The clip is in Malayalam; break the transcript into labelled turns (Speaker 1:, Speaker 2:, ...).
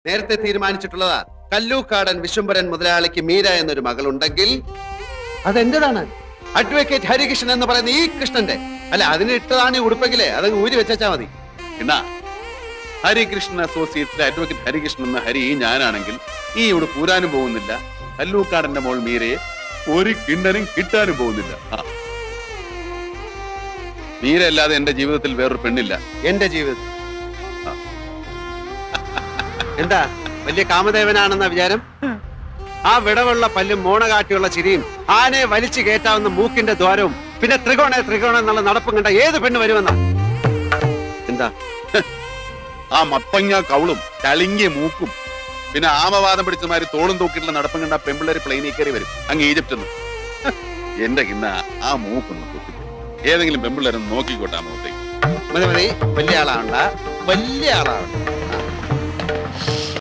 Speaker 1: നേരത്തെ തീരുമാനിച്ചിട്ടുള്ളതാ. കല്ലൂക്കാടൻ വിശ്വംഭരൻ മുതലാളിക്ക് മീര എന്നൊരു മകളുണ്ടെങ്കിൽ അതെന്റേതാണ്. അഡ്വക്കേറ്റ് ഹരികൃഷ്ണൻ എന്ന് പറയുന്ന ഈ കൃഷ്ണന്റെ. അല്ല, അതിന് ഇട്ടതാണ് ഈ ഉടുപ്പെങ്കിലേ അത് ഊരി വെച്ചാ മതി.
Speaker 2: എന്നാ ഹരികൃഷ്ണൻ അസോസിയേറ്റ്സിലെ അഡ്വക്കേറ്റ് ഹരികൃഷ്ണൻ എന്ന ഹരി ഞാനാണെങ്കിൽ ഈ ഇവിടെ പൂരാനും പോകുന്നില്ല. കല്ലൂക്കാടന്റെ മോൾ മീരയെ ഒരു കിണ്ണനും കിട്ടാനും പോകുന്നില്ല. മീര അല്ലാതെ എന്റെ ജീവിതത്തിൽ വേറൊരു പെണ്ണില്ല.
Speaker 1: എന്റെ ജീവിതത്തിൽ എന്താ വലിയ കാമദേവനാണെന്ന വിചാരം? ആ വിടവുള്ള പല്ലും മോണകാട്ടിയുള്ള ചിരിയും ആനയെ വലിച്ചു കയറ്റാവുന്ന മൂക്കിന്റെ ദ്വാരവും പിന്നെ ത്രികോണം എന്നുള്ള നടപ്പും കണ്ട ഏത് പെണ്ണ് വരുമെന്നാ? എന്താ
Speaker 2: ആ മത്തങ്ങ കൗളും ചളിങ്ങിയ മൂക്കും പിന്നെ ആമവാദം പിടിച്ചമാര് തോളും തൂക്കിയിട്ടുള്ള നടപ്പം കണ്ട പെമ്പിള്ളേര് പ്ലെയിനിൽ കയറി വരും അങ്ങ് ഈജിപ്തിൽ നിന്ന്. എന്റെ കിന്ന ആ മൂക്കൊന്ന് തൊട്ടിട്ട് ഏതെങ്കിലും പെമ്പിള്ളേരൊന്ന് നോക്കിക്കോട്ടെ മുഖത്തേക്ക്.
Speaker 1: മതി, വലിയ ആളാവണ്ട, വലിയ ആളാവണ്ട.